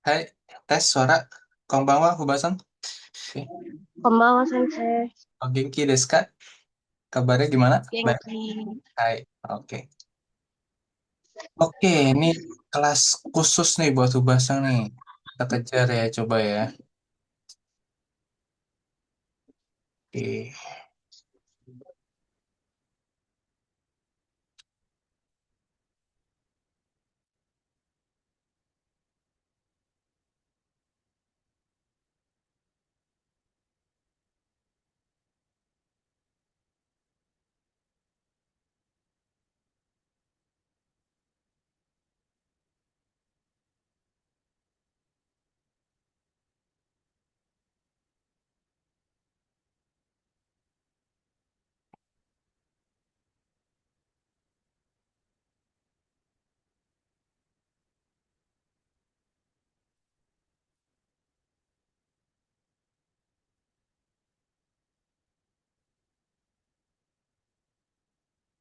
Hai, tes suara. Konbanwa, Hubasan. Oke. こんばんは、先生。O genki desu ka? Kabarnya gimana? Baik. 元気。Hai. Oke. Oke, ini kelas khusus nih buat Hubasan nih. Kita kejar ya, coba ya. Oke.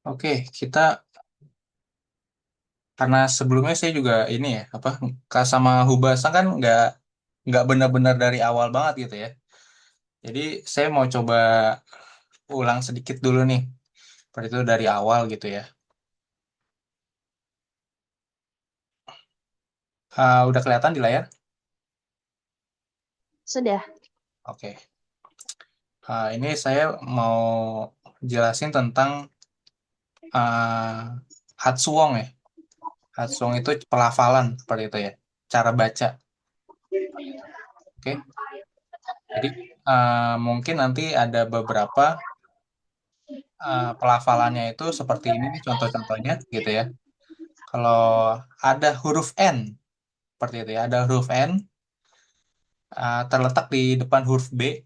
Oke, kita karena sebelumnya saya juga ini ya, apa sama Hubasan kan nggak benar-benar dari awal banget gitu ya. Jadi saya mau coba ulang sedikit dulu nih. Seperti itu dari awal gitu ya. Udah kelihatan di layar? Sudah. Oke. Ini saya mau jelasin tentang uh, Hatsuwong ya. Hatsuwong itu pelafalan seperti itu ya. Cara baca. Oke. Jadi mungkin nanti ada beberapa pelafalannya itu seperti ini nih contoh-contohnya gitu ya. Kalau ada huruf N seperti itu ya. Ada huruf N terletak di depan huruf B,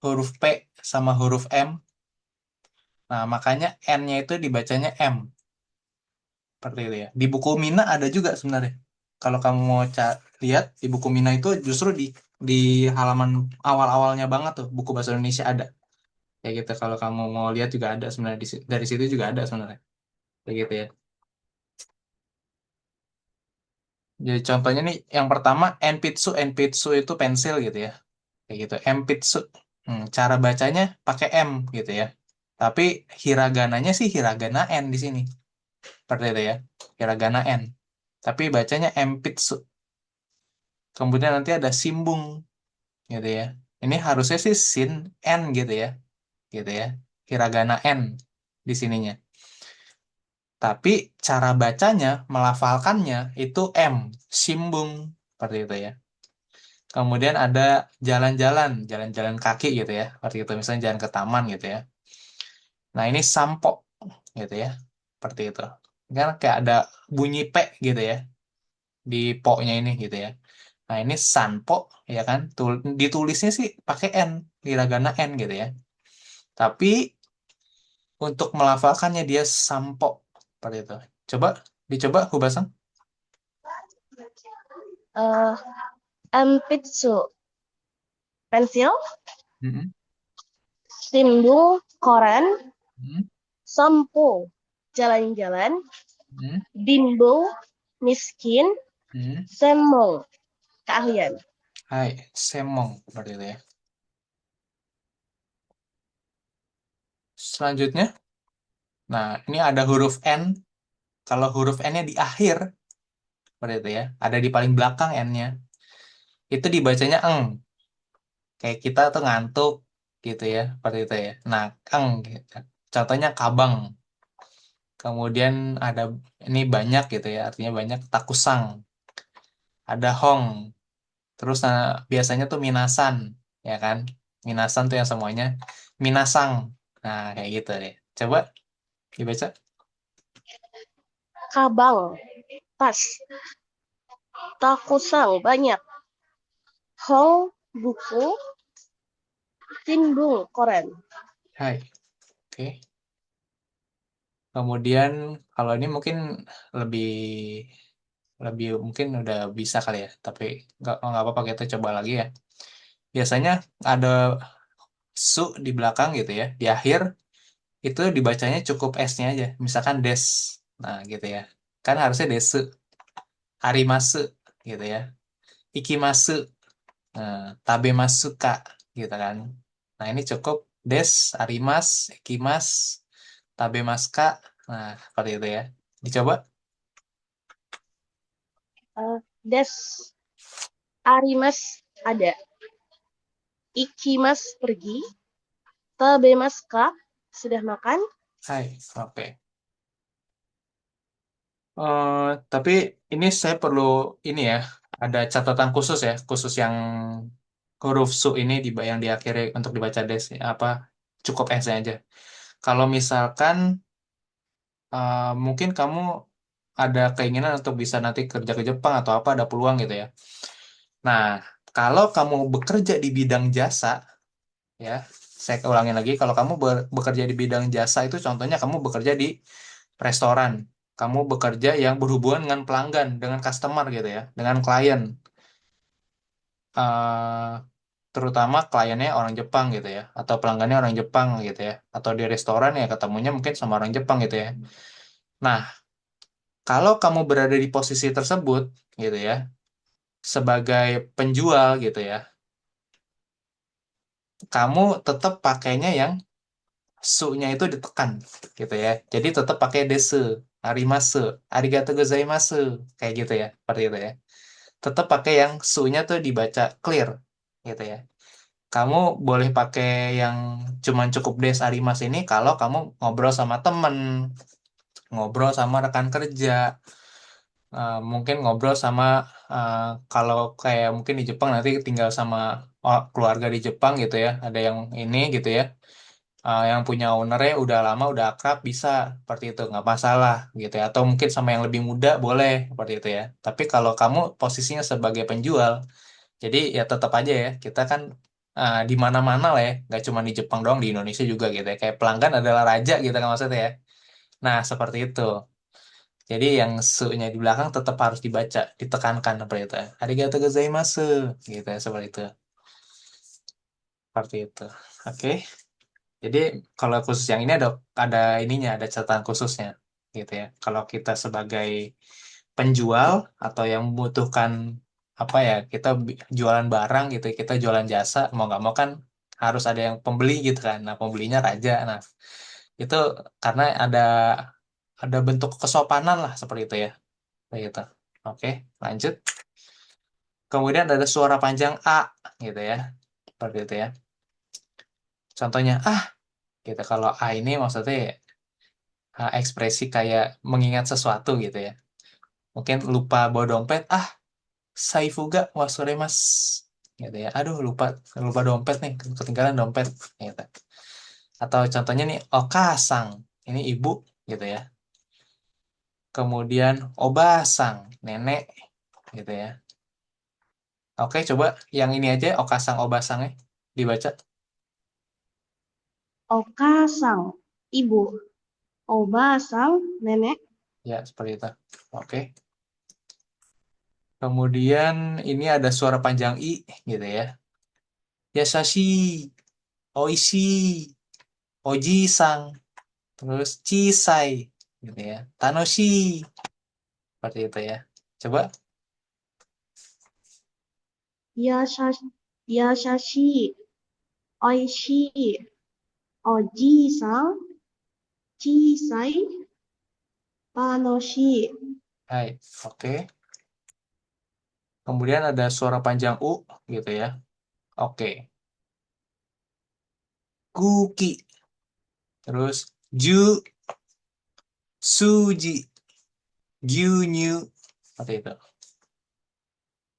huruf P sama huruf M. Nah, makanya N-nya itu dibacanya M. Seperti itu ya. Di buku Mina ada juga sebenarnya. Kalau kamu mau lihat di buku Mina itu justru di halaman awal-awalnya banget tuh buku bahasa Indonesia ada. Kayak gitu. Kalau kamu mau lihat juga ada sebenarnya dari situ juga ada sebenarnya. Kayak gitu ya. Jadi contohnya nih yang pertama enpitsu enpitsu itu pensil gitu ya. Kayak gitu. Enpitsu. Cara bacanya pakai M gitu ya. Tapi hiragananya sih hiragana N di sini. Seperti itu ya. Hiragana N. Tapi bacanya enpitsu. Kemudian nanti ada simbung gitu ya. Ini harusnya sih sin n gitu ya. Hiragana n di sininya. Tapi cara bacanya, melafalkannya itu m, simbung seperti itu ya. Kemudian ada jalan-jalan, jalan-jalan kaki gitu ya. Seperti itu misalnya jalan ke taman gitu ya. Nah, ini sampo gitu ya. Seperti itu. Kan kayak ada bunyi P gitu ya di po-nya ini gitu ya. Nah, ini sanpo ya kan. Ditulisnya sih pakai N, hiragana N gitu ya. Tapi untuk melafalkannya dia sampo seperti itu. Coba dicoba Hubasan. Eh, Enpitsu, pensil. Mm-mm. Timbul, koran. Mm-mm. Sampo, jalan-jalan. Mm-mm. Bimbo, miskin. Mm-mm. Semong, keahlian. Hai, semong seperti itu ya. Selanjutnya, nah ini ada huruf N. Kalau huruf N-nya di akhir, seperti itu ya. Ada di paling belakang N-nya. Itu dibacanya eng. Kayak kita tuh ngantuk gitu ya, seperti itu ya. Nah, eng gitu. Contohnya kabang. Kemudian ada ini banyak gitu ya, artinya banyak takusang. Ada hong. Terus biasanya tuh minasan, ya kan? Minasan tuh yang semuanya minasang. Nah, kayak gitu deh. Coba dibaca. Kabang, tas. Takusang, banyak. Hong, buku. Timbul, koran. Hai. Oke. Kemudian kalau ini mungkin lebih lebih mungkin udah bisa kali ya, tapi nggak apa-apa kita coba lagi ya. Biasanya ada su di belakang gitu ya, di akhir itu dibacanya cukup S-nya aja. Misalkan des. Nah, gitu ya. Kan harusnya desu, harimasu gitu ya. ikimasu, nah, tabemasuka gitu kan. Nah, ini cukup des, arimas, ikimas, tabemaska. Nah, seperti itu ya. Dicoba. Des. Arimas ada. Ikimas pergi. Tabemas kak. Sudah makan? Hai, oke. Eh, tapi ini saya perlu ini ya, ada catatan khusus ya, khusus yang huruf su ini yang diakhiri untuk dibaca des apa cukup S aja. Kalau misalkan mungkin kamu ada keinginan untuk bisa nanti kerja ke Jepang atau apa ada peluang gitu ya. Nah, kalau kamu bekerja di bidang jasa ya, saya ulangin lagi, kalau kamu bekerja di bidang jasa itu contohnya kamu bekerja di restoran, kamu bekerja yang berhubungan dengan pelanggan, dengan customer gitu ya, dengan klien. eh Terutama kliennya orang Jepang gitu ya, atau pelanggannya orang Jepang gitu ya, atau di restoran ya ketemunya mungkin sama orang Jepang gitu ya. Nah, kalau kamu berada di posisi tersebut gitu ya, sebagai penjual gitu ya, kamu tetap pakainya yang su-nya itu ditekan gitu ya. Jadi tetap pakai desu, arimasu, arigato gozaimasu, kayak gitu ya, seperti itu ya. Tetap pakai yang su-nya tuh dibaca clear gitu ya. Kamu boleh pakai yang cuman cukup des arimas ini kalau kamu ngobrol sama temen, ngobrol sama rekan kerja, mungkin ngobrol sama kalau kayak mungkin di Jepang nanti tinggal sama keluarga di Jepang gitu ya, ada yang ini gitu ya, yang punya ownernya udah lama udah akrab bisa seperti itu nggak masalah gitu ya, atau mungkin sama yang lebih muda boleh seperti itu ya. Tapi kalau kamu posisinya sebagai penjual, jadi ya tetap aja ya kita kan di mana-mana lah ya, nggak cuma di Jepang doang, di Indonesia juga gitu ya, kayak pelanggan adalah raja gitu kan maksudnya ya. Nah seperti itu. Jadi yang su-nya di belakang tetap harus dibaca, ditekankan seperti itu. Arigato gozaimasu gitu ya, seperti itu. Seperti itu. Oke. Jadi kalau khusus yang ini ada ininya, ada catatan khususnya gitu ya. Kalau kita sebagai penjual atau yang membutuhkan apa ya, kita jualan barang gitu, kita jualan jasa, mau nggak mau kan harus ada yang pembeli gitu kan. Nah, pembelinya raja. Nah, itu karena ada bentuk kesopanan lah seperti itu ya. Kayak gitu. Oke, lanjut. Kemudian ada suara panjang A gitu ya. Seperti itu ya. Contohnya gitu. Kalau A ini maksudnya ekspresi kayak mengingat sesuatu gitu ya. Mungkin lupa bawa dompet, saifuga mas gitu ya. Aduh, lupa lupa dompet nih, ketinggalan dompet gitu. Atau contohnya nih, okasang, ini ibu gitu ya. Kemudian obasang, nenek gitu ya. Oke, coba yang ini aja okasang obasangnya dibaca Oka sang. Ibu. Oba sang. Nenek. ya seperti itu. Oke. Kemudian ini ada suara panjang i gitu ya. Yasashi, oishi, oji-sang, terus chisai gitu ya. Tanoshi seperti itu ya. Coba Yasashi. Yasashi. Oishi. Oji sang. Chisai. Tanoshi. hai. Oke. Kemudian ada suara panjang u gitu ya. Oke. Kuki, terus ju, suji, gyunyu seperti itu.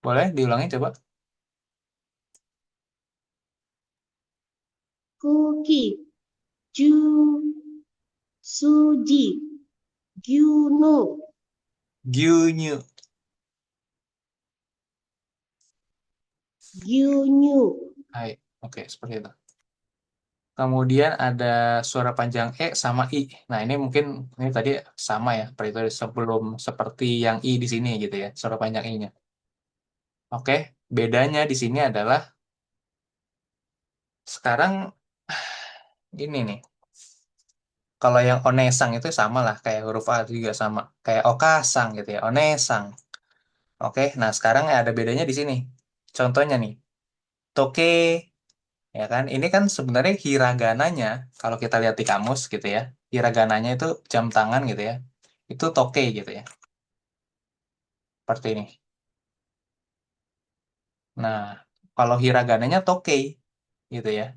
Boleh diulangi coba. Kuki. Ju. Suji. Gyunu. Gyunyu. Gyunyu. Hai. Oke, seperti itu. Kemudian ada suara panjang E sama I. Nah, ini mungkin ini tadi sama ya, seperti itu sebelum seperti yang I di sini gitu ya, suara panjang I-nya. Oke, bedanya di sini adalah sekarang ini nih. Kalau yang onesang itu sama lah, kayak huruf A itu juga sama. Kayak okasang gitu ya, onesang. Oke, nah sekarang ada bedanya di sini. Contohnya nih, toke, ya kan? Ini kan sebenarnya hiragananya, kalau kita lihat di kamus gitu ya, hiragananya itu jam tangan gitu ya, itu toke gitu ya, seperti ini. Nah, kalau hiragananya toke gitu ya.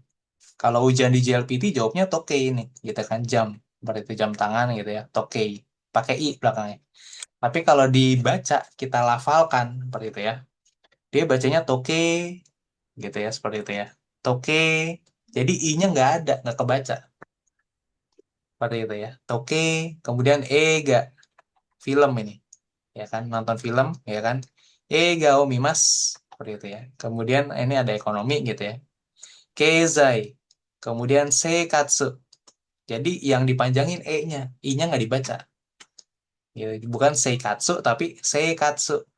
Kalau ujian di JLPT jawabnya toke ini, gitu kan, jam. Berarti jam tangan gitu ya, toke. Pakai i belakangnya. Tapi kalau dibaca, kita lafalkan seperti itu ya. Dia bacanya toke gitu ya, seperti itu ya. Toke. Jadi i-nya nggak ada, nggak kebaca. Seperti itu ya. Toke. Kemudian ega. Film ini. Ya kan, nonton film, ya kan. Ega omimas. Seperti itu ya. Kemudian ini ada ekonomi gitu ya. Kezai. Kemudian seikatsu. Jadi yang dipanjangin e-nya. I-nya nggak dibaca. Ya, bukan seikatsu, tapi seikatsu.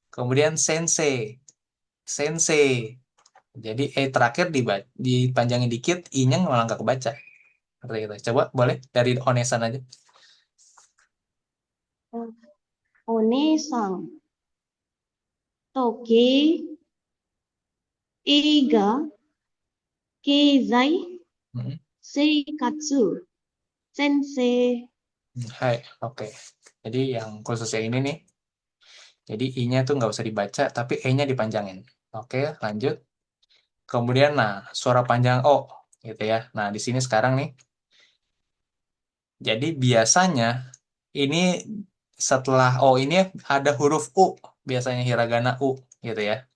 Kemudian sensei. Sensei. Jadi terakhir dipanjangin dikit, I-nya malah nggak kebaca. Seperti itu. Coba boleh dari Onesan aja. Onesan, toke, eiga, keizai, Hmm. seikatsu, sensei. Hai, oke. Jadi yang khusus yang ini nih, jadi I-nya tuh nggak usah dibaca, tapi E-nya dipanjangin. Oke, lanjut. Kemudian, nah, suara panjang O, gitu ya. Nah, di sini sekarang nih, jadi biasanya ini setelah O ini ada huruf U, biasanya hiragana U, gitu ya.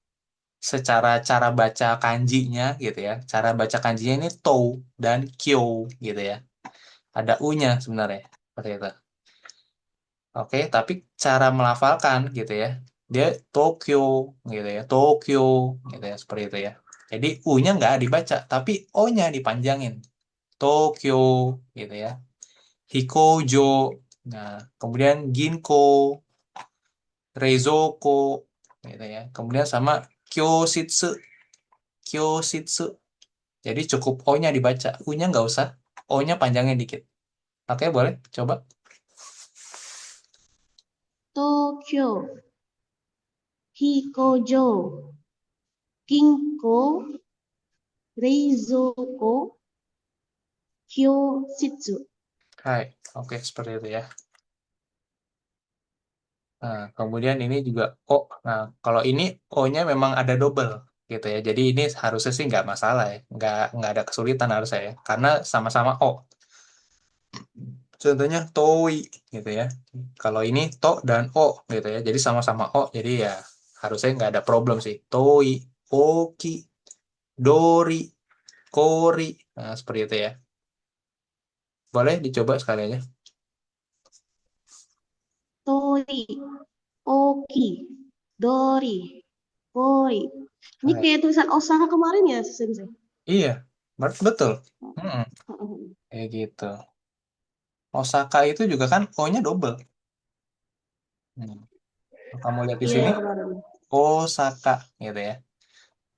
Secara cara baca kanjinya, gitu ya. Cara baca kanjinya ini tou dan kyo, gitu ya. Ada U-nya sebenarnya, seperti itu. Oke, tapi cara melafalkan gitu ya. Dia Tokyo gitu ya. Tokyo gitu ya, seperti itu ya. Jadi U-nya nggak dibaca, tapi O-nya dipanjangin. Tokyo gitu ya. Hikojo. Nah, kemudian Ginko, Reizoko gitu ya. Kemudian sama Kyoshitsu, Kyoshitsu. Jadi cukup O-nya dibaca, U-nya nggak usah. O-nya panjangin dikit. Oke, boleh coba. Tokyo, hikojo, ginko, reizoko, kyoshitsu. Hai, oke seperti itu ya. Nah, kemudian ini juga O. Nah, kalau ini O-nya memang ada double gitu ya. Jadi ini harusnya sih nggak masalah ya. Nggak ada kesulitan harusnya ya. Karena sama-sama O. Contohnya Toi gitu ya. Kalau ini To dan O gitu ya. Jadi sama-sama O. Jadi ya harusnya nggak ada problem sih. Toi, Oki, Dori, Kori. Nah, seperti itu ya. Boleh dicoba sekali aja. Tori, oki, dori, koi. Ini Hai. kayak tulisan Osaka kemarin ya, Sensei? Iya, betul. Mm-mm, kayak gitu. Osaka itu juga kan O-nya double. Hmm. Kamu lihat di Iya sini yang kemarin. Osaka gitu ya.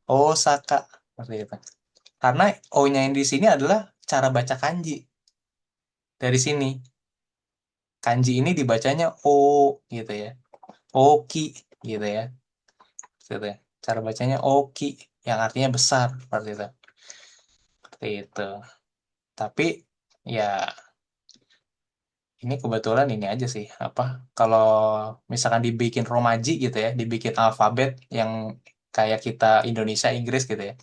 Osaka seperti itu. Karena O-nya yang di sini adalah cara baca kanji. Dari sini kanji ini dibacanya O gitu ya. Oki gitu ya. Gitu ya. Cara bacanya Oki yang artinya besar seperti itu. Seperti itu. Tapi ya ini kebetulan ini aja sih apa kalau misalkan dibikin romaji gitu ya, dibikin alfabet yang kayak kita Indonesia Inggris gitu ya.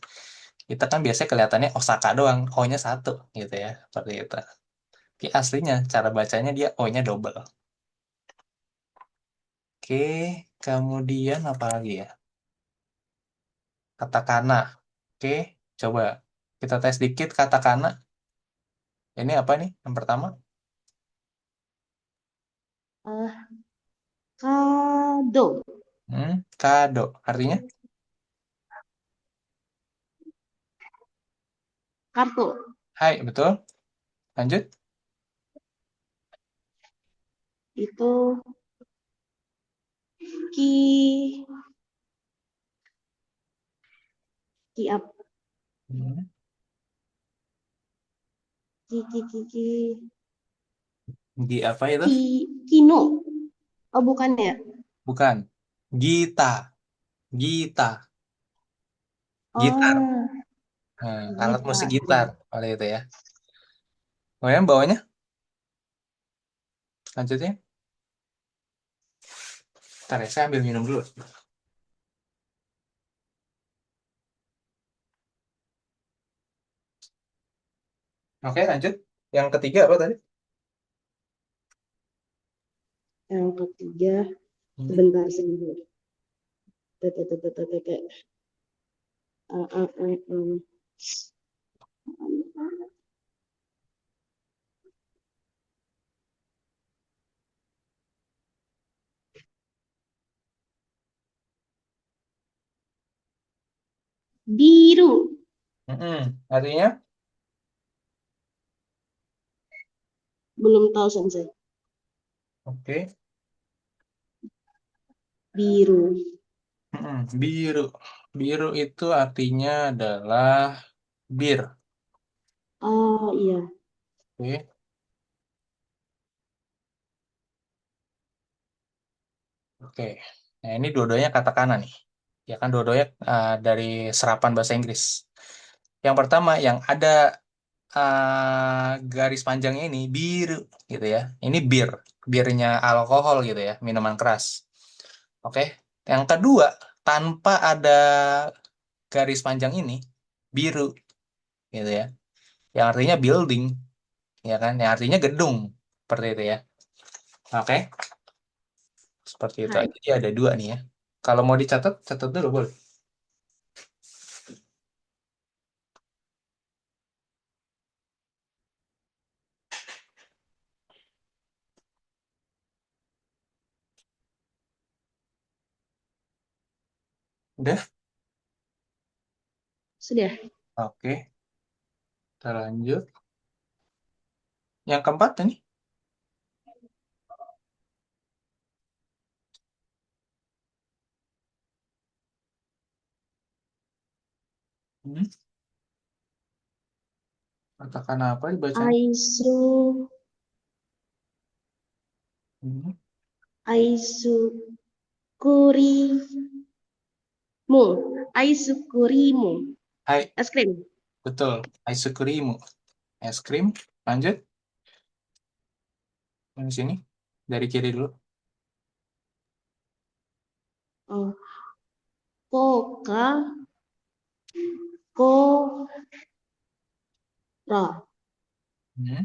Kita kan biasanya kelihatannya Osaka doang, O-nya satu gitu ya, seperti itu. Tapi aslinya cara bacanya dia O-nya double. Oke, kemudian apa lagi ya? Katakana. Oke, coba kita tes dikit katakana. Ini apa nih? Yang pertama, Ah, kado, kado. Artinya? kartu. Hai, betul. Lanjut. Itu ki, ki apa? Hmm, Ki, Di apa itu? kino. Oh bukan ya? Bukan. Gita, Gita, gitar. Oh, Nah, alat musik gitar. gitar. Oleh itu ya. Kemudian bawahnya, lanjutnya. Ntar ya, saya ambil minum dulu. Oke, lanjut. Yang ketiga apa tadi? Yang ketiga, Hmm. sebentar sebentar. Tetetetetetete. Eh, eh, eh, eh. Biru. Artinya, Belum tahu Sensei. oke. Biru. Biru. Biru itu artinya adalah bir. Oh iya. Oke. Oke. Nah, ini dua-duanya katakana nih. Ya kan dua-duanya dari serapan bahasa Inggris. Yang pertama yang ada garis panjangnya ini biru gitu ya. Ini bir, birnya alkohol gitu ya, minuman keras. Oke. Yang kedua, tanpa ada garis panjang ini biru gitu ya. Yang artinya building, ya kan? Yang artinya gedung, seperti itu ya. Oke, seperti itu Hai. aja. Jadi ada dua nih ya. Kalau mau dicatat, catat dulu boleh. Udah? Sudah. Oke, kita lanjut. Yang keempat ini. Hmm, Katakan apa dibacanya? Aisu. Hmm. Aisukurimu. Aisukurimu. Hai, Es krim. betul. Ice cream. Es krim. Lanjut. Yang sini. Dari kiri dulu. Oh, Coca. Cola. Hmm.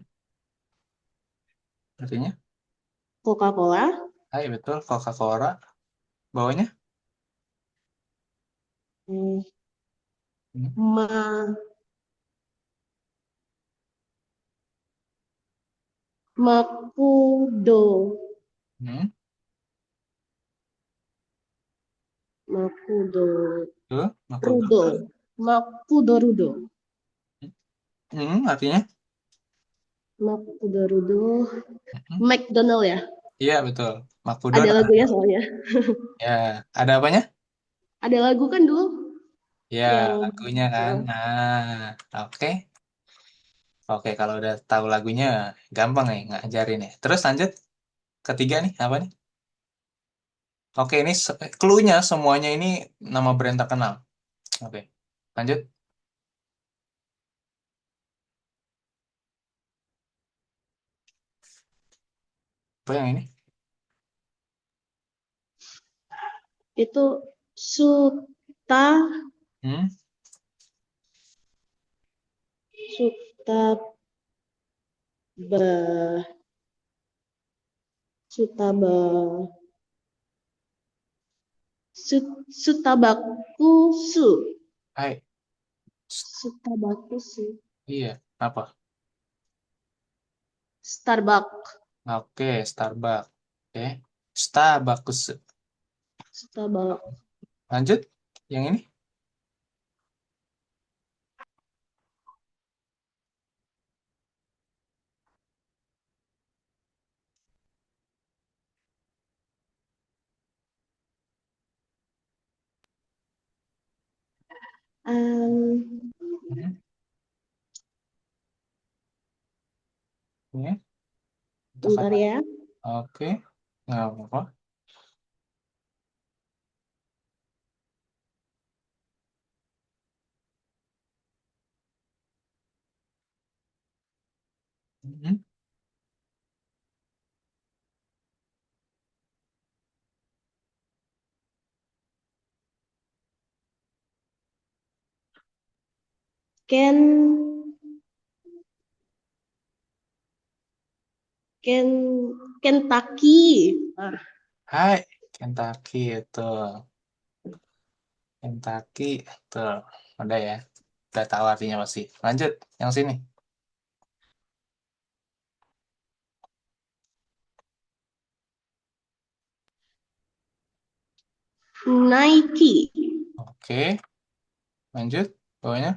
Artinya? Coca-Cola. Hai, betul. Coca-Cola. Bawahnya? Hmm, Hmm. Ma, Makudo. Hmm. Makudo. Tuh, Makudo. Rudo. Makudo Rudo. Artinya? Makudo Rudo. Hmm. McDonald ya. Iya, betul. Ada McDonald. lagunya soalnya. Ya, ada apanya? Ada lagu kan dulu Ya, yang lagunya kan. Nah, oke. Oke, kalau udah tahu lagunya, gampang nih ngajarin ya. Terus lanjut, ketiga nih, apa nih? Oke, ini clue-nya semuanya ini nama brand terkenal. Oke, lanjut. Apa yang ini? itu Suta Hmm? Suta ba Sutaba Sutabakusu Hai. Sutabakusu Iya, apa? Starbucks Oke, Starbucks. Oke, Starbucks. Starbucks Lanjut, yang ini? um, Hmm? Ini, bentar kata-kata. ya Oke, nggak apa-apa. Mhm. Ken, Ken, Kentucky. Ah, Hai, Kentucky itu. Kentucky tuh. Udah ya. Udah tahu artinya pasti. Lanjut, yang sini. Nike. Oke, lanjut. Bawahnya.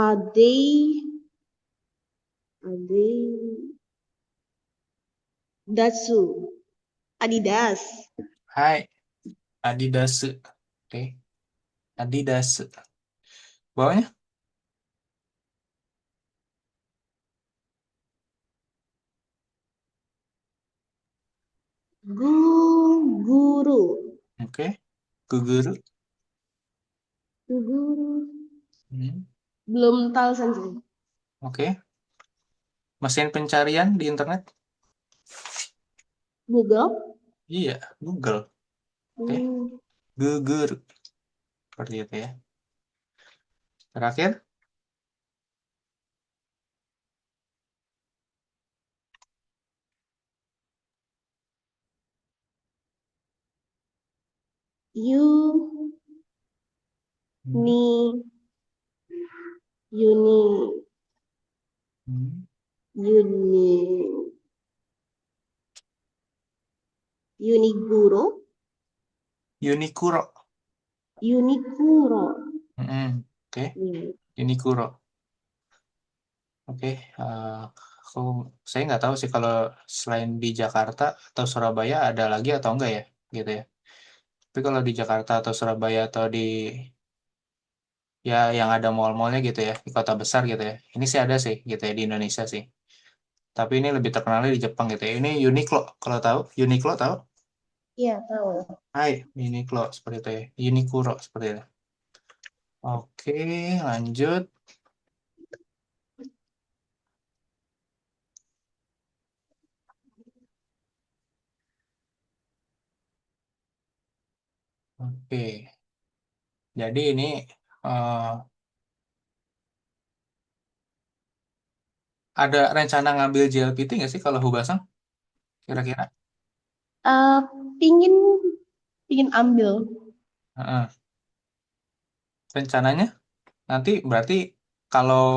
Ade, Ade, Datsu. Adidas. Hai, Adidas. Oke, Adidas. Bawahnya. Guru. Oke, Guguru. Guru. Hmm. Belum tahu Sensei. Oke, mesin pencarian di internet. Google. Iya, Google. Oke, Hmm. Guguru. Seperti itu ya. Terakhir, You, hmm. ni, uni, Hmm. uni, Uniguro, Unikuro. Unikuro. Hmm. Oke, Hmm. Unikuro. Oke, aku saya nggak tahu sih kalau selain di Jakarta atau Surabaya ada lagi atau enggak ya, gitu ya. Tapi kalau di Jakarta atau Surabaya atau di ya yang ada mall-mallnya gitu ya, di kota besar gitu ya. Ini sih ada sih gitu ya di Indonesia sih. Tapi ini lebih terkenalnya di Jepang gitu ya. Ini Uniqlo kalau tahu, Uniqlo tahu? Iya, tahu. Hai, Uniqlo seperti itu ya. Unikuro seperti itu. Oke, lanjut. Oke, jadi ini eh, ada rencana ngambil JLPT nggak sih kalau Hubasang kira-kira? Eh, pingin, pingin ambil. Heeh. Rencananya nanti berarti kalau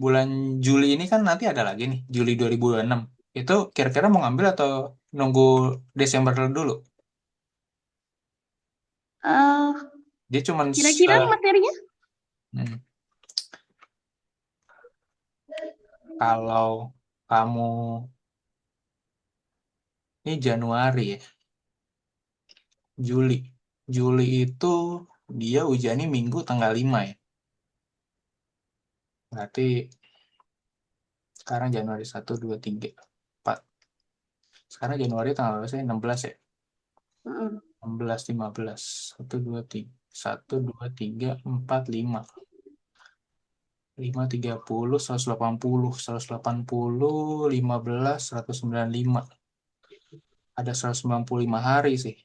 bulan Juli ini kan nanti ada lagi nih, Juli 2026. Itu kira-kira mau ngambil atau nunggu Desember dulu? Eh, Dia cuman kira-kira materinya? hmm, kalau kamu ini Januari ya, Juli. Juli itu dia ujiannya Minggu tanggal 5 ya. Berarti sekarang Januari 1, 2, 3, 4. Sekarang Januari tanggal berapa sih? 16 ya. Heeh. 16, 15. 1, 2, 3. 1, 2, 3, 4, 5. 5, 30, 180. 180, 15, 195. Ada 195 hari sih.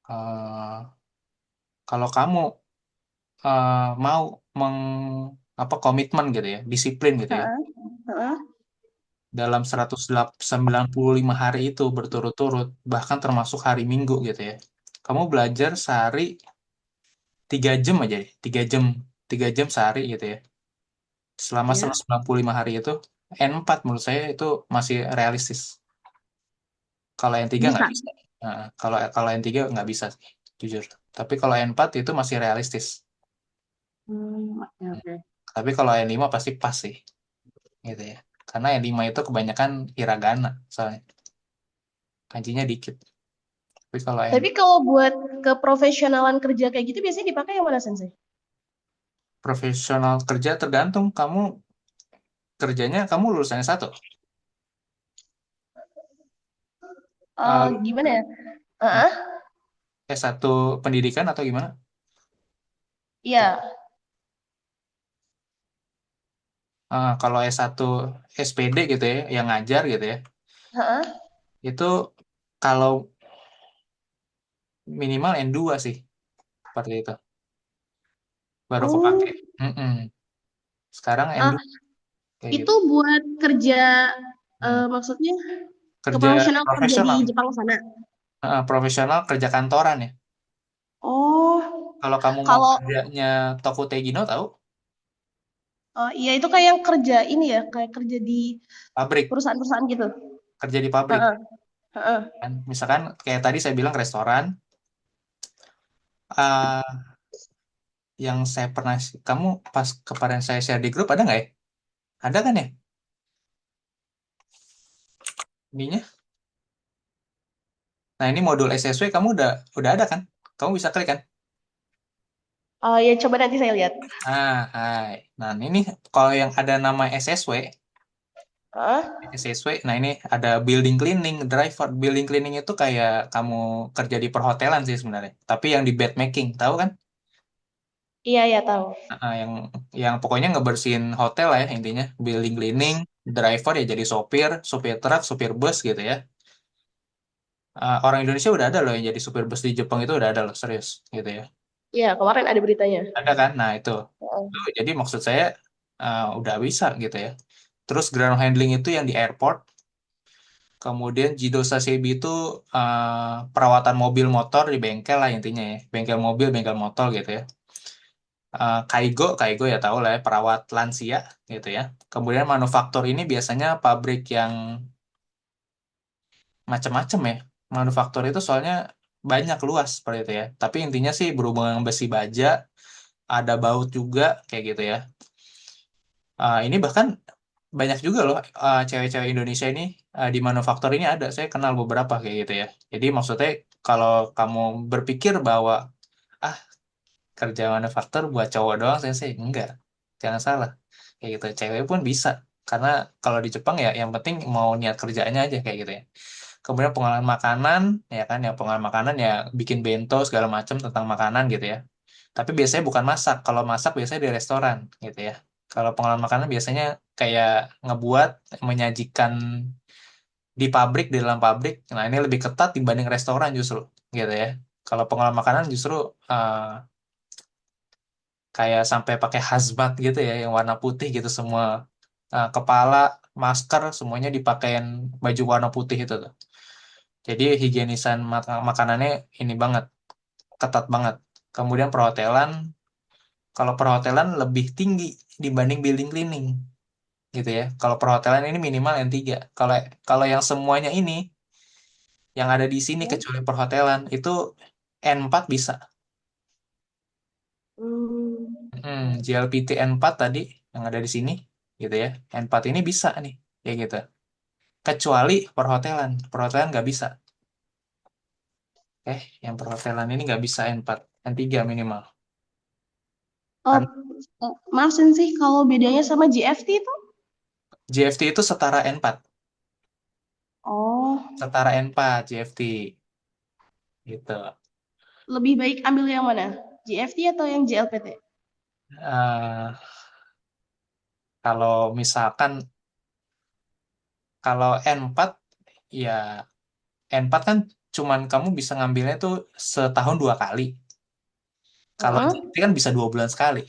Eh, kalau kamu mau meng apa komitmen gitu ya, disiplin gitu ya. Heeh. Heeh. Dalam 195 hari itu berturut-turut, bahkan termasuk hari Minggu gitu ya. Kamu belajar sehari 3 jam aja deh, 3 jam sehari gitu ya. Selama Ya, 195 hari itu, N4 menurut saya itu masih realistis. Kalau N3 nggak bisa. bisa. Nah, kalau kalau N3 nggak bisa sih, jujur. Tapi kalau N4 itu masih realistis. Oke, oke. Tapi kalau N5 pasti pas sih, gitu ya. Karena N5 itu kebanyakan hiragana, soalnya kanjinya dikit. Tapi kalau Tapi kalau buat keprofesionalan kerja kayak gitu biasanya dipakai yang mana, Sensei? profesional kerja tergantung kamu kerjanya kamu lulusannya satu. Gimana ya? Eh, Heeh, S1 pendidikan atau gimana? iya. Kalau S1 SPD gitu ya, yang ngajar gitu ya, Heeh. itu kalau minimal N2 sih, seperti itu. Baru kepake. Oh, Mm-mm. Sekarang ah, N2 kayak itu gitu. buat kerja, Hmm. maksudnya ke Kerja profesional kerja di profesional, Jepang sana. profesional kerja kantoran ya. Oh, Kalau kamu mau kalau kerjanya Toko Tegino tahu? iya itu kayak yang kerja ini ya, kayak kerja di Pabrik, perusahaan-perusahaan gitu. kerja di pabrik. Heeh, heeh. Kan? Misalkan kayak tadi saya bilang restoran, eh, yang saya pernah, kamu pas kemarin saya share di grup ada nggak ya? Ada kan ya? Ininya. Nah ini modul SSW kamu udah ada kan? Kamu bisa klik kan? Oh ya coba nanti saya lihat. Hai. Nah ini kalau yang ada nama SSW, Heeh. nah ini ada building cleaning, driver. Building cleaning itu kayak kamu kerja di perhotelan sih sebenarnya. Tapi yang di bed making, tahu kan? Iya ya tahu. Yang pokoknya ngebersihin hotel lah ya intinya. Building cleaning, driver ya jadi sopir, supir truk, supir bus gitu ya. Orang Indonesia udah ada loh yang jadi supir bus di Jepang itu udah ada loh serius gitu ya. Iya kemarin ada beritanya. Ada kan? Nah itu. Heeh. Jadi maksud saya udah bisa gitu ya. Terus ground handling itu yang di airport. Kemudian Jido Sasebi itu perawatan mobil motor di bengkel lah intinya ya. Bengkel mobil, bengkel motor gitu ya. Kaigo ya tahu lah ya, perawat lansia gitu ya. Kemudian manufaktur ini biasanya pabrik yang macam-macam ya. Manufaktur itu soalnya banyak luas seperti itu ya. Tapi intinya sih berhubungan dengan besi baja, ada baut juga kayak gitu ya. Ini bahkan banyak juga loh cewek-cewek Indonesia ini di manufaktur ini ada. Saya kenal beberapa kayak gitu ya. Jadi maksudnya kalau kamu berpikir bahwa ah kerja manufaktur buat cowok doang, saya sih enggak. Jangan salah. Kayak gitu. Cewek pun bisa. Karena kalau di Jepang ya yang penting mau niat kerjanya aja kayak gitu ya. Kemudian pengolahan makanan, ya kan, ya pengolahan makanan ya bikin bento segala macam tentang makanan gitu ya. Tapi biasanya bukan masak. Kalau masak biasanya di restoran gitu ya. Kalau pengolahan makanan biasanya kayak ngebuat, menyajikan di pabrik, di dalam pabrik. Nah ini lebih ketat dibanding restoran justru gitu ya. Kalau pengolahan makanan justru eh, kayak sampai pakai hazmat gitu ya, yang warna putih gitu semua. Kepala, masker, semuanya dipakein baju warna putih itu tuh. Jadi higienisan makanannya ini banget, ketat banget. Kemudian perhotelan, kalau perhotelan lebih tinggi dibanding building cleaning gitu ya. Kalau perhotelan ini minimal N3. Kalau kalau yang semuanya ini yang ada di sini Ya. kecuali perhotelan itu N4 bisa. Hmm. JLPT N4 tadi yang ada di sini gitu ya. N4 ini bisa nih kayak gitu. Kecuali perhotelan. Perhotelan nggak bisa. Yang perhotelan ini nggak bisa N4, N3 minimal. Oh, Kan maaf sih kalau bedanya sama GFT itu? JFT itu setara N4. Oh, Setara N4 JFT gitu. lebih baik ambil yang mana? GFT atau yang JLPT? Eh, kalau misalkan kalau N4 ya N4 kan cuman kamu bisa ngambilnya tuh setahun 2 kali. Kalau Heeh. JFT kan bisa 2 bulan sekali.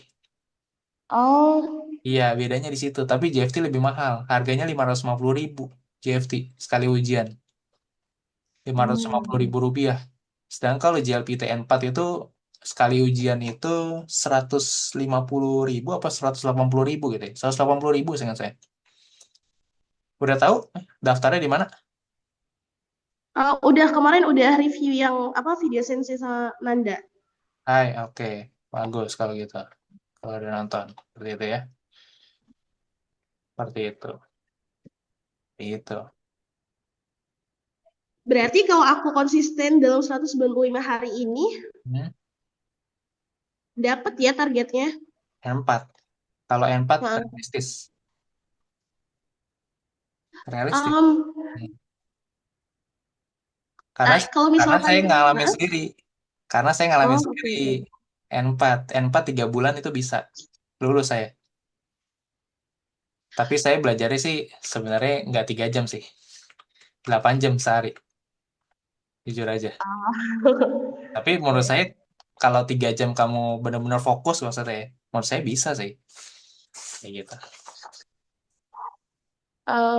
Oh, Iya, bedanya di situ. Tapi JFT lebih mahal. Harganya 550.000 JFT sekali ujian. 550.000 hmm. rupiah. Sedangkan kalau JLPT N4 itu sekali ujian itu 150.000 apa 180.000 gitu ya. 180.000 seingat saya. Udah tahu daftarnya di mana? Udah kemarin udah review yang apa video Sensei sama Nanda. Hai, oke. Bagus kalau gitu. Kalau udah nonton. Seperti itu ya. Seperti itu. Itu. Berarti kalau aku konsisten dalam 195 hari ini, Hmm. dapat ya targetnya. N4. Kalau N4 Heeh. realistis. Realistis. Um, Hmm. Karena Nah, kalau karena misalkan, saya ngalamin nah, sendiri. Karena saya ngalamin oh, sendiri. oke, oke. N4 3 bulan itu bisa lulus saya. Tapi saya belajarnya sih sebenarnya nggak 3 jam sih, 8 jam sehari, jujur aja. Tapi menurut saya kalau 3 jam kamu benar-benar fokus maksudnya, ya, menurut saya bisa sih, kayak gitu.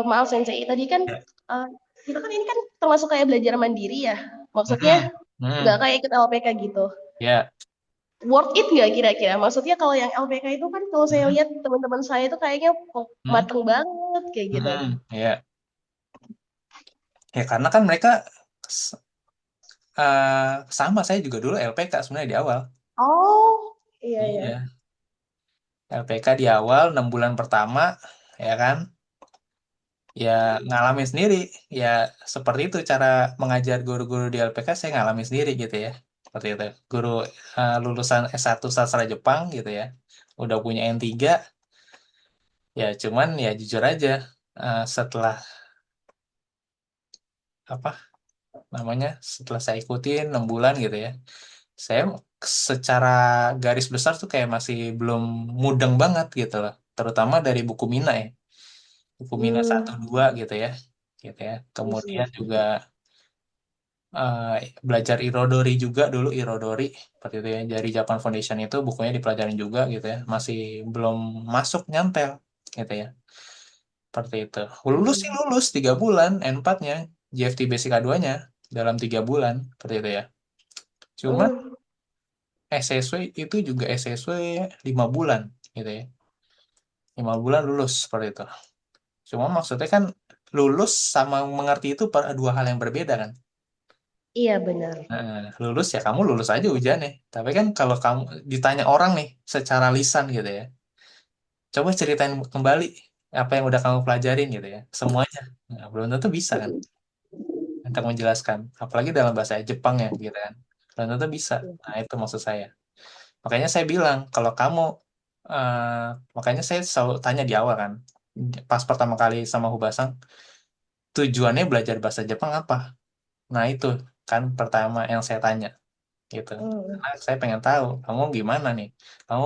Maaf Sensei, tadi kan Ya. eh, kita kan ini kan termasuk kayak belajar mandiri ya. Maksudnya Hmm. nggak Hmm. kayak ikut LPK gitu. Ya. Worth it nggak kira-kira? Maksudnya kalau yang LPK itu kan kalau saya Hmm. lihat teman-teman saya itu kayaknya Hmm. mateng banget kayak gitu. Hmm. Ya. Ya karena kan mereka s- sama saya juga dulu LPK sebenarnya di awal. Oh, iya ya. Iya. LPK di awal 6 bulan pertama, ya kan? Ya ngalamin sendiri. Ya seperti itu cara mengajar guru-guru di LPK, saya ngalamin sendiri gitu ya. Seperti itu. Guru lulusan S1 sastra Jepang gitu ya. Udah punya N3, ya cuman ya jujur aja, setelah apa namanya? Setelah saya ikutin 6 bulan gitu ya. Saya secara garis besar tuh kayak masih belum mudeng banget gitu loh. Terutama dari buku Mina ya. Buku Mina satu Hmm, 2 gitu ya. Gitu ya. iya Kemudian sih. juga belajar Irodori juga dulu, Irodori seperti itu ya, dari Japan Foundation itu bukunya dipelajarin juga gitu ya, masih belum masuk nyantel gitu ya, seperti itu. Lulus sih Hmm. lulus 3 bulan N4-nya, JFT Basic A2-nya dalam 3 bulan seperti itu ya. Cuma Hmm. SSW itu juga SSW 5 bulan gitu ya, 5 bulan lulus seperti itu. Cuma maksudnya kan lulus sama mengerti itu dua hal yang berbeda kan. Iya benar. Nah, lulus ya kamu lulus aja ujiannya. Tapi kan kalau kamu ditanya orang nih secara lisan gitu ya, coba ceritain kembali apa yang udah kamu pelajarin gitu ya, semuanya. Nah, belum tentu bisa kan untuk menjelaskan, apalagi dalam bahasa Jepang ya gitu kan. Belum tentu bisa. Nah, itu maksud saya. Makanya saya bilang kalau kamu, eh, makanya saya selalu tanya di awal kan, pas pertama kali sama Hubasang, tujuannya belajar bahasa Jepang apa? Nah, itu kan pertama yang saya tanya gitu. Hmm. Karena saya pengen tahu kamu gimana nih. Kamu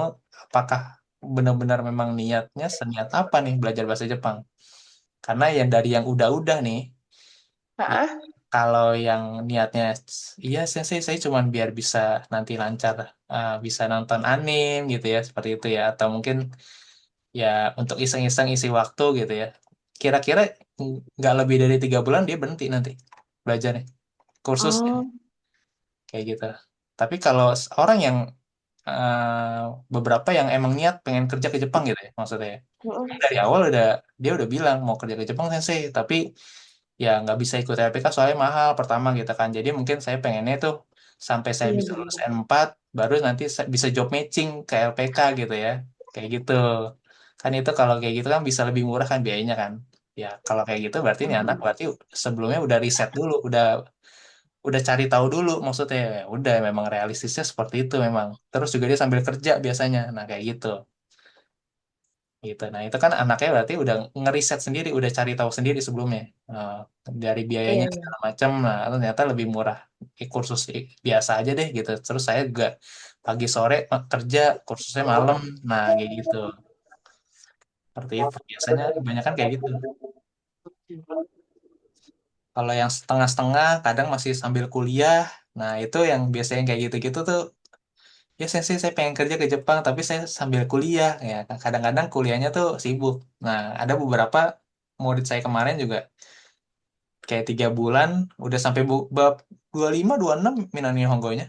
apakah benar-benar memang niatnya seniat apa nih belajar bahasa Jepang? Karena yang dari yang udah-udah nih, ya Hah? kalau yang niatnya iya saya cuma biar bisa nanti lancar, bisa nonton anime gitu ya seperti itu ya, atau mungkin ya untuk iseng-iseng isi waktu gitu ya. Kira-kira nggak lebih dari 3 bulan dia berhenti nanti belajarnya kursus Oh. kayak gitu. Tapi kalau orang yang beberapa yang emang niat pengen kerja ke Jepang gitu ya maksudnya ya. Hmm. Dari awal dia udah bilang mau kerja ke Jepang sensei, tapi ya nggak bisa ikut LPK soalnya mahal pertama gitu kan. Jadi mungkin saya pengennya tuh sampai saya Iya bisa lulus benar. N4 baru nanti bisa job matching ke LPK gitu ya. Kayak gitu. Kan itu kalau kayak gitu kan bisa lebih murah kan biayanya kan. Ya kalau kayak gitu berarti nih anak berarti sebelumnya udah riset dulu, udah cari tahu dulu maksudnya. Ya udah memang realistisnya seperti itu memang, terus juga dia sambil kerja biasanya, nah kayak gitu gitu. Nah itu kan anaknya berarti udah ngeriset sendiri, udah cari tahu sendiri sebelumnya. Eh, dari biayanya Iya. segala macam, nah ternyata lebih murah kursus biasa aja deh gitu. Terus saya juga pagi sore kerja, kursusnya malam, nah kayak gitu, seperti itu biasanya kebanyakan kayak gitu. Kalau yang setengah-setengah kadang masih sambil kuliah, nah itu yang biasanya kayak gitu-gitu tuh, ya saya pengen kerja ke Jepang tapi saya sambil kuliah ya. Kadang-kadang kuliahnya tuh sibuk. Nah ada beberapa murid saya kemarin juga kayak 3 bulan udah sampai bab 25 26 Minami Nihongonya,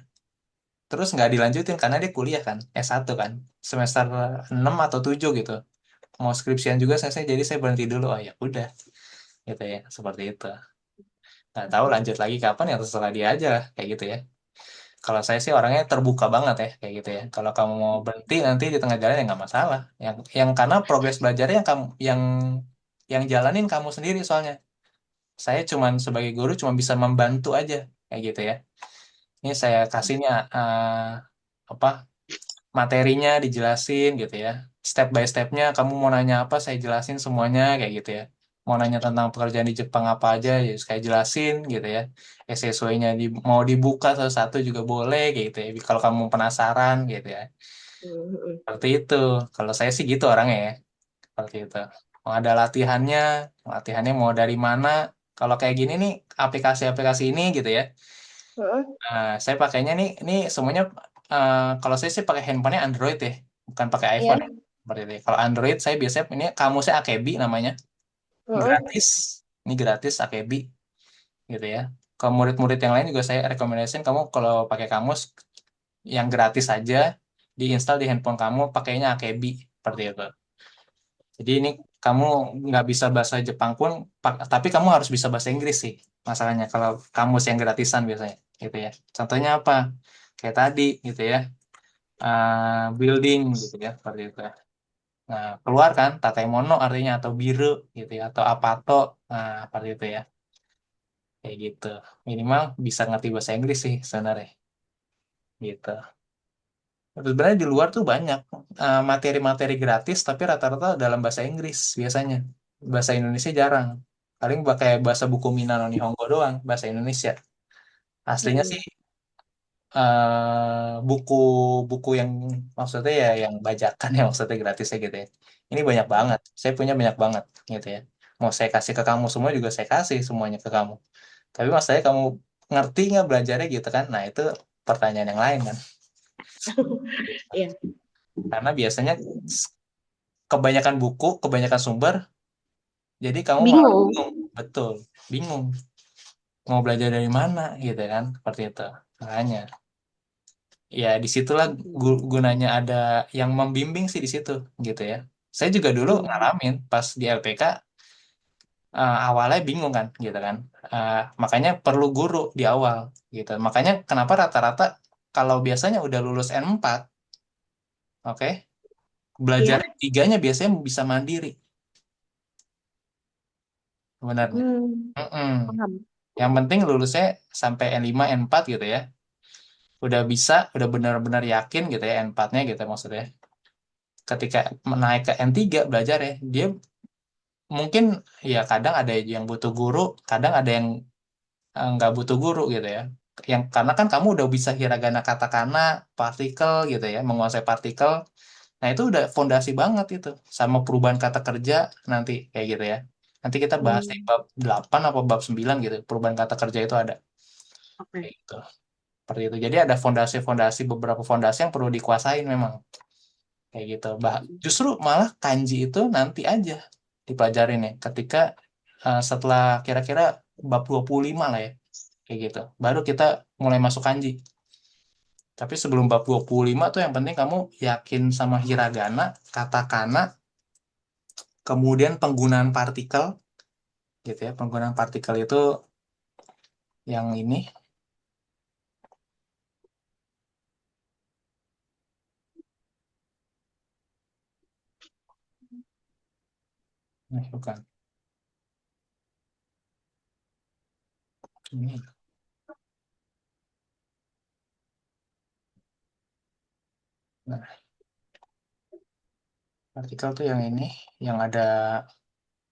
terus nggak dilanjutin karena dia kuliah kan S1 kan, semester 6 atau 7 gitu, mau skripsian juga saya jadi saya berhenti dulu, oh ya udah gitu ya, seperti itu. Nggak tahu lanjut lagi kapan ya terserah dia aja lah, kayak gitu ya. Kalau saya sih orangnya terbuka banget ya kayak gitu ya. Kalau kamu mau berhenti nanti di tengah jalan ya nggak masalah. Yang karena progres belajarnya yang jalanin kamu sendiri soalnya. Saya cuman sebagai guru cuma bisa membantu aja kayak gitu ya. Ini saya kasihnya apa materinya dijelasin gitu ya. Step by stepnya kamu mau nanya apa saya jelasin semuanya kayak gitu ya. mau nanya tentang pekerjaan di Jepang apa aja ya saya jelasin gitu ya. SSW-nya mau dibuka satu-satu juga boleh gitu ya. Kalau kamu penasaran gitu ya. Mm-mm. Seperti itu. Kalau saya sih gitu orangnya ya. Seperti itu. Mau ada latihannya, latihannya mau dari mana. Kalau kayak gini nih, aplikasi-aplikasi ini gitu ya. Heeh. Nah, saya pakainya nih, ini semuanya, kalau saya sih pakai handphonenya Android ya. Bukan pakai iPhone ya. Iya. Seperti itu. Kalau Android, saya biasanya, ini kamusnya Akebi namanya. Heeh. Gratis. Ini gratis, Akebi. Gitu ya. Ke murid-murid yang lain juga saya rekomendasiin kamu kalau pakai kamus yang gratis aja, diinstal di handphone kamu, pakainya Akebi. Seperti itu. Jadi ini kamu nggak bisa bahasa Jepang pun, tapi kamu harus bisa bahasa Inggris sih. Masalahnya kalau kamus yang gratisan biasanya, gitu ya. Contohnya apa? Kayak tadi, gitu ya. Building, gitu ya, seperti itu. Nah, keluar kan, tatemono artinya atau biru, gitu ya, atau apato, nah, seperti itu ya. Kayak gitu. Minimal bisa ngerti bahasa Inggris sih sebenarnya, gitu. Terus sebenarnya di luar tuh banyak materi-materi gratis, tapi rata-rata dalam bahasa Inggris biasanya. Bahasa Indonesia jarang. Paling pakai bahasa buku Minano Nihongo doang, bahasa Indonesia. Aslinya sih Mm-mm. buku-buku yang maksudnya ya yang bajakan ya maksudnya gratisnya gitu ya. Ini banyak banget. Saya punya banyak banget gitu ya. Mau saya kasih ke kamu semua juga saya kasih semuanya ke kamu. Tapi masalahnya kamu ngerti nggak belajarnya gitu kan? Nah itu pertanyaan yang lain kan. Iya. Karena biasanya kebanyakan buku, kebanyakan sumber, jadi kamu malah Bingung. bingung. Betul, bingung. Mau belajar dari mana gitu kan? Seperti itu. Makanya, ya disitulah gunanya ada yang membimbing sih di situ gitu ya. Saya juga dulu Mm. ngalamin pas di LPK, awalnya bingung kan gitu kan. Makanya perlu guru di awal gitu. Makanya kenapa rata-rata kalau biasanya udah lulus N4, oke, belajar Iya. tiganya biasanya bisa mandiri sebenarnya. Hmm. Mm-mm. Paham. Yang penting lulusnya sampai N5, N4 gitu ya. Udah bisa, udah benar-benar yakin gitu ya N4-nya gitu maksudnya. Ketika naik ke N3 belajar ya, dia mungkin ya kadang ada yang butuh guru, kadang ada yang nggak butuh guru gitu ya. Yang karena kan kamu udah bisa hiragana katakana, partikel gitu ya, menguasai partikel. Nah, itu udah fondasi banget itu sama perubahan kata kerja nanti kayak gitu ya. Nanti kita bahas di Hmm. bab 8 atau bab 9 gitu. Perubahan kata kerja itu ada Oke. kayak gitu. Seperti itu. Jadi ada fondasi-fondasi beberapa fondasi yang perlu dikuasain memang kayak gitu. Justru malah kanji itu nanti aja dipelajarin ya ketika setelah kira-kira bab 25 lah ya kayak gitu. Baru kita mulai masuk kanji. Tapi sebelum bab 25 tuh yang penting kamu yakin sama hiragana, katakana, kemudian penggunaan partikel gitu ya. Penggunaan partikel itu yang ini bukan ini. Nah, partikel tuh yang ini yang ada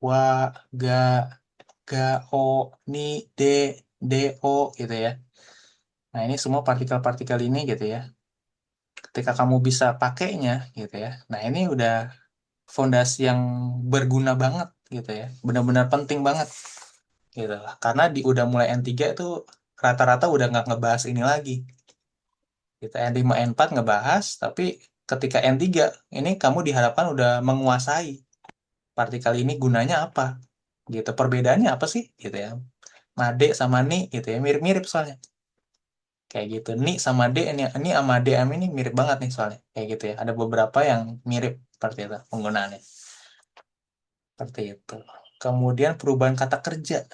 wa, ga, ga, o, ni, de, de, o gitu ya. Nah, ini semua partikel-partikel ini gitu ya. Ketika kamu bisa pakainya gitu ya. Nah, ini udah fondasi yang berguna banget gitu ya. Benar-benar penting banget gitu lah. Karena udah mulai N3 itu rata-rata udah nggak ngebahas ini lagi. Kita N5, N4 ngebahas, tapi ketika N3 ini kamu diharapkan udah menguasai partikel ini gunanya apa gitu. Perbedaannya apa sih gitu ya. Made sama ni gitu ya. Mirip-mirip soalnya. Kayak gitu. Ni sama D ini sama DM ini mirip banget nih soalnya. Kayak gitu ya. Ada beberapa yang mirip seperti itu penggunaannya. Seperti itu. Kemudian perubahan kata kerja.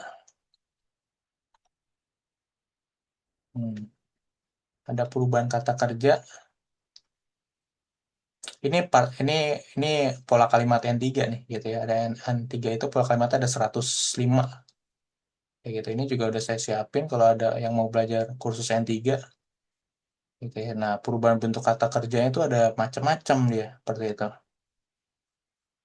Hmm. Ada perubahan kata kerja. Ini pola kalimat N3 nih gitu ya. Ada N3 itu pola kalimatnya ada 105 kayak gitu. Ini juga udah saya siapin kalau ada yang mau belajar kursus N3 gitu ya. Nah, perubahan bentuk kata kerjanya itu ada macam-macam dia seperti itu.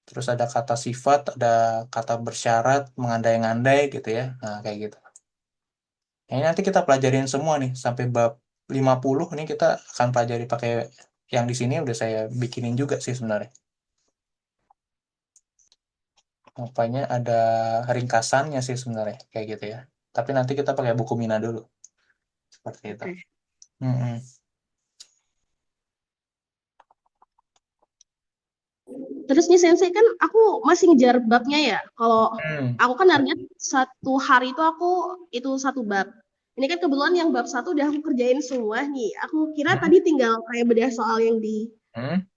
Terus ada kata sifat, ada kata bersyarat, mengandai-ngandai gitu ya. Nah, kayak gitu. Nah, ini nanti kita pelajarin semua nih sampai bab 50 nih kita akan pelajari pakai yang di sini udah saya bikinin juga sih sebenarnya. Apanya ada ringkasannya sih sebenarnya kayak gitu ya. Tapi nanti kita pakai buku Mina dulu. Seperti itu. Oke. Mm-mm. Terus nih Sensei, kan aku masih ngejar babnya ya. Kalau Hmm. aku kan target satu hari itu aku itu satu bab. Ini kan kebetulan yang bab satu udah aku kerjain semua nih. Aku kira Hmm. tadi tinggal kayak bedah soal yang di Hmm.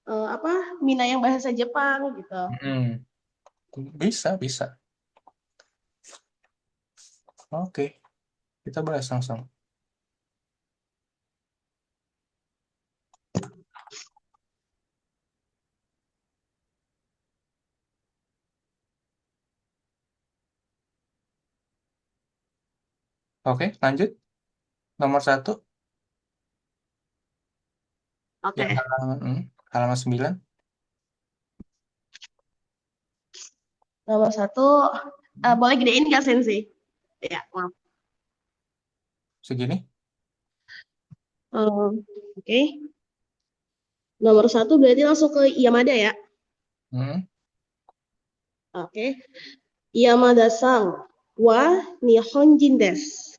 apa Mina yang bahasa Jepang gitu. Hmm. Bisa, bisa. Oke, kita bahas langsung. Oke, lanjut. Nomor 1, Oke. yang halaman 9. Nomor satu, boleh gedein nggak Sensei? Ya, maaf. Segini. Oke. Nomor satu berarti langsung ke Yamada ya. Hmm. Oke. Yamada-san wa Nihonjin desu.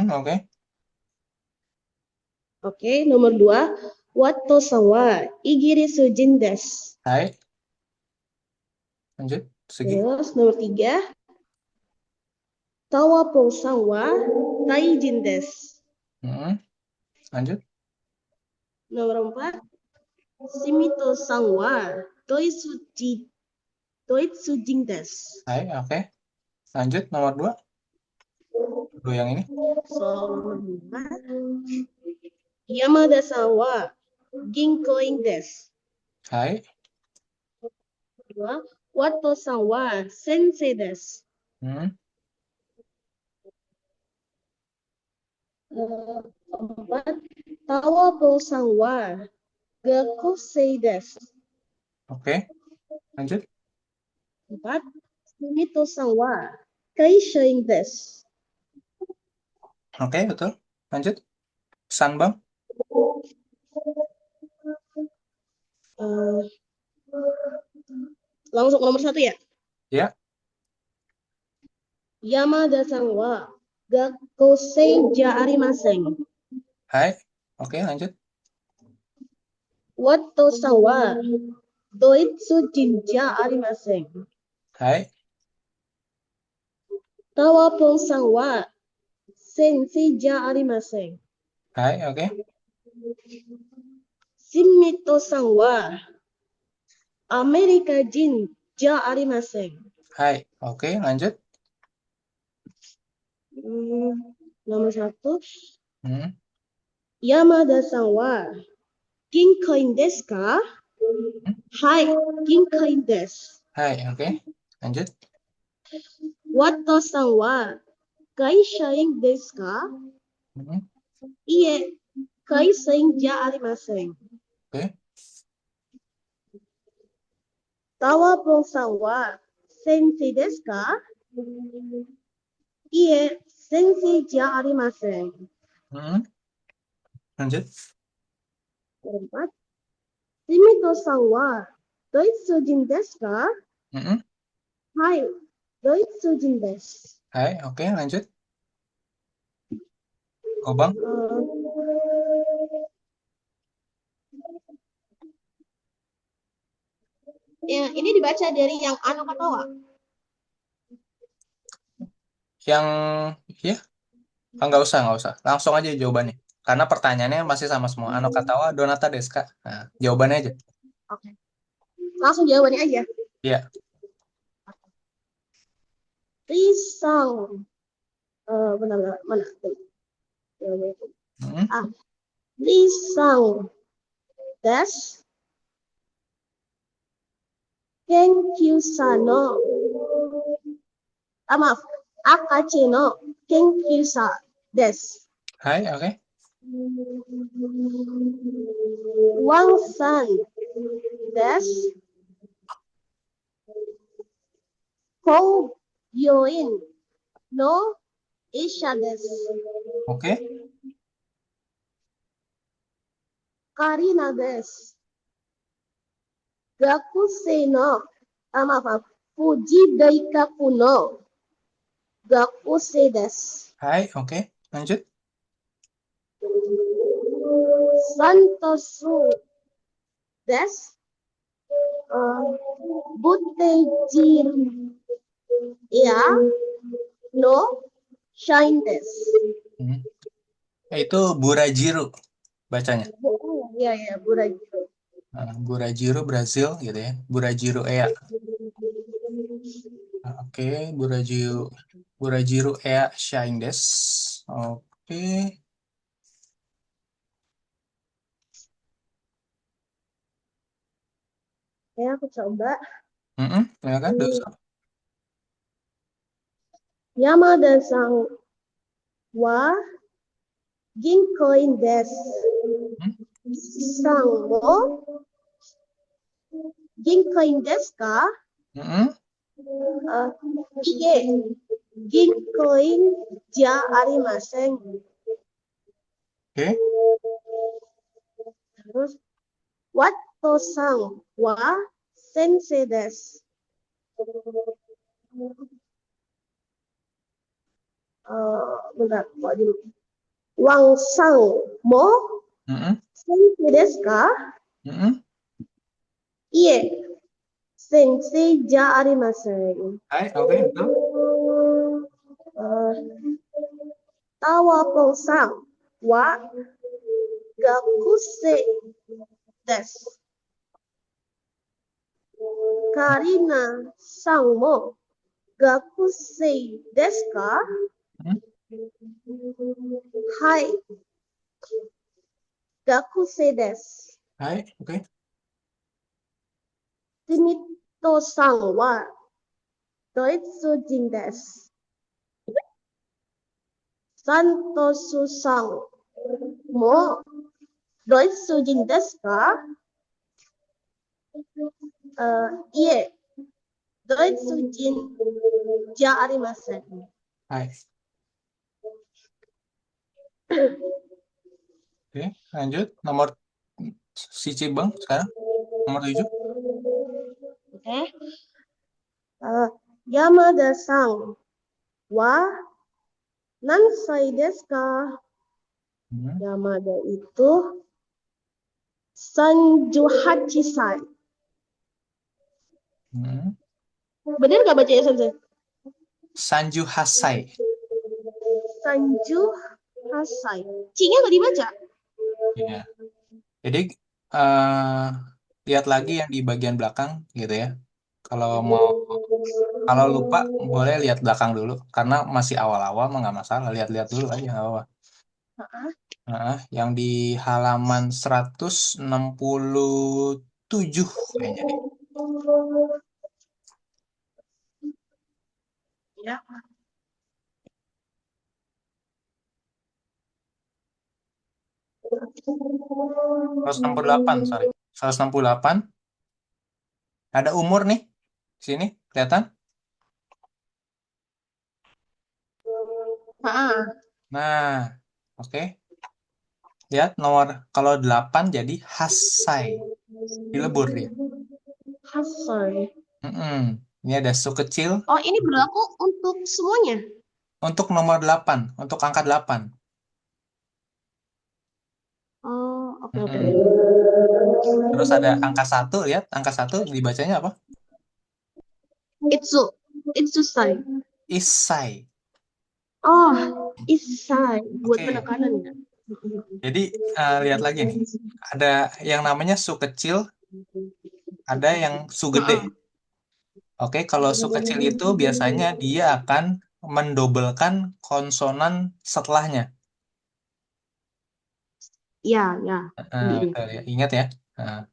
Oke. Oke, nomor dua. Wato-san wa Igirisujin desu. Hai. Lanjut. Segini. Terus nomor tiga. Tawapong-san wa Taijin desu. Lanjut. Nomor empat. Shimito-san wa Doitsujin desu. Hai, oke. Lanjut. Nomor 2. Dua yang ini. So, nomor lima. Yamada-san wa Ginkoin desu. Hai. Dua. Wato-san wa Sensei desu. Hmm. Empat. Tawapong-san wa Gakusei desu. Oke. Lanjut. Empat. Shimito-san wa Kaishoin desu. Oke, betul. Lanjut. Pesan, Bang. Eh, langsung ke nomor satu ya. Ya. Yamada-san wa Gakusei ja arimasen. Hai. Oke, lanjut. Wato-san wa Doitsujin ja arimasen. Hai. Tawapong-san wa Sensei ja arimasen. Hai, oke. Shimito-san wa Amerika jin ja arimasen. Hai. Oke, lanjut. Nomor satu. Hmm. Yamada-san wa Ginkoin desu ka? Hai, Ginkoin desu. Hai, oke. Lanjut. Wato-san wa Kaishain desu ka? Hmm. Iye, Kaishain ja arimasen. Oke. Tawapong-san wa Sensei desu ka? Iye, Sensei ja arimasen. Hmm. Lanjut. Keempat. Shimito-san wa Doitsujin desu ka? Hmm. Hai, Doitsujin desu. Hai, oke. Lanjut. Oh, Bang. Ya, ini dibaca dari yang Ano Katawa. Yang, ya, nggak usah, nggak usah. Langsung aja jawabannya. Karena pertanyaannya masih sama semua. Ano katawa donata desu ka? Nah, jawabannya aja. Oke. Langsung jawabannya aja. Iya. Risang. Benar, mana? Hmm. Risang desu. Kenkyusa no. Maaf. Akache no Kenkyusa desu. Hai, oke. Wang-san desu. Ko yoin no isha desu. Oke. Karina desu. Gakusei no, maaf, Fuji Daikaku no Gakusei desu. Hai, oke. Lanjut. Santosu desu. Butejir ya no shine desu. Hmm. Itu Burajiro bacanya. Ya, Burajiro. Burajiro Brazil gitu ya. Burajiro Ea. Oke, Burajiro Ea Shine Des. Oke. Ya, aku coba. Silakan, dosa. Yamada-san wa ginkoin desu. Hmm? San wo ginkoin desu ka? Mm-mm. Iye, ginkoin ja arimasen. Oke. Terus, Watto-san wa sensei desu. Bentar, kok di Wang-san mo Mm-mm. sensei desu ka? Mm-mm. Iye, sensei ja arimasen. Hai, oke, betul. Tawapo-san wa gakusei desu. Karina-san mo gakusei desu ka? Mm. Hai, gakusei desu. Hai, oke. Timito-san wa doitsujin desu. Santosu-san mo doitsujin desu ka? Iye, doitsujin ja arimasen. Hai. Oke, lanjut. Nomor si Cibeng sekarang. Nomor 7. Oke. Yamada-san wa nansai desu ka? Hmm. Yamada itu 38 sai. Hmm. Bener nggak bacanya, Sensei? Sanju Hasai. Sanju Hasai. C-nya nggak dibaca. Ya. Jadi eh lihat lagi yang di bagian belakang gitu ya. Kalau mau Kalau lupa boleh lihat belakang dulu karena masih awal-awal mah nggak masalah, lihat-lihat dulu aja nggak apa-apa. Yang di halaman 167 kayaknya deh. Ya. 168, sorry. 168 ada umur nih. Sini kelihatan. Nah, oke. Lihat nomor kalau 8 jadi Hasai. Dilebur dia. Hasai. Ini ada su kecil Oh, ini berlaku untuk semuanya. untuk nomor 8, untuk angka 8. Oh, oke. Terus ada angka 1, lihat angka 1 dibacanya apa? Itsu sai. Isai. Oh, isai buat Oke. penekanan ya. Jadi lihat lagi nih. Ada yang namanya su kecil, ada yang su gede. Oke, kalau su kecil itu biasanya dia akan mendobelkan konsonan setelahnya. Ya, ya. Betul ya. Ingat ya. Nah,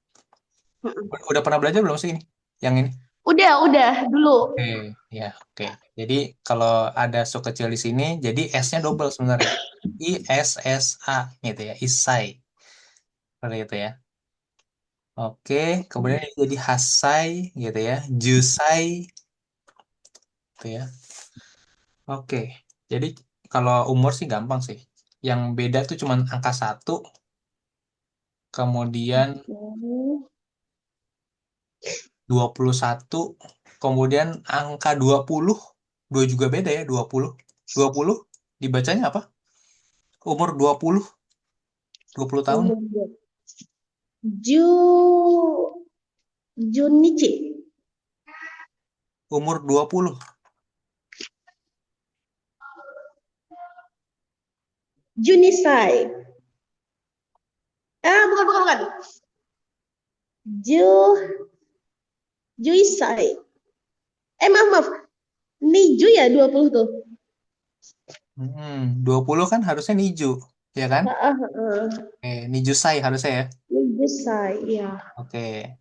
udah pernah belajar belum sih ini? Yang ini? Udah dulu. Oke, ya, oke. Jadi kalau ada su kecil di sini, jadi S-nya double sebenarnya. ISSA gitu ya, Isai. Seperti itu ya. Oke, kemudian ini jadi Hasai gitu ya, Jusai, gitu ya. Oke, jadi kalau umur sih gampang sih. Yang beda tuh cuma angka 1, kemudian 21, kemudian angka 20, 2 juga beda ya, 20. 20 dibacanya apa? Umur 20 tahun, Umur dua. Ju Junichi. umur 20. Junisai. Bukan. Ju Juisai. Maaf. Niju ya 20 tuh. 20 kan harusnya Niju, ya kan? Heeh. Nijusai harusnya ya. Nijusai, ya. Oke,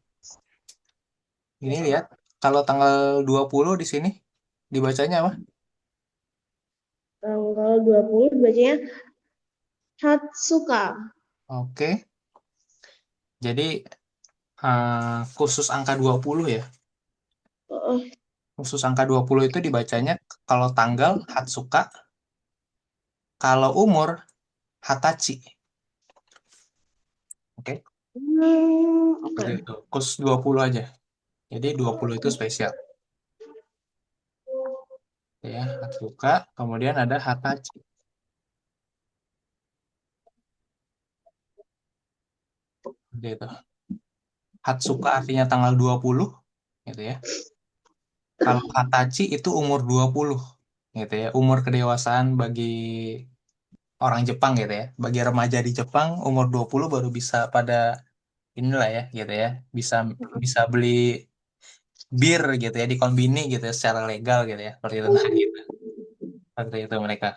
ini lihat. Kalau tanggal 20 di sini, dibacanya apa? Tanggal 20 bacanya Hatsuka. Oke, jadi khusus angka 20 ya. Heeh. Khusus angka 20 itu dibacanya kalau tanggal Hatsuka, kalau umur Hatachi. Oke, Oke. seperti itu. Khusus 20 aja. Jadi 20 itu spesial. Ya, Hatsuka, kemudian ada Hatachi. Seperti itu. Hatsuka artinya tanggal 20 gitu ya. Kalau Hatachi itu umur 20 gitu ya. Umur kedewasaan bagi orang Jepang gitu ya. Bagi remaja di Jepang umur 20 baru bisa pada inilah ya gitu ya. Bisa bisa beli bir gitu ya di konbini gitu ya secara legal gitu ya. Seperti itu nah gitu. Seperti itu mereka.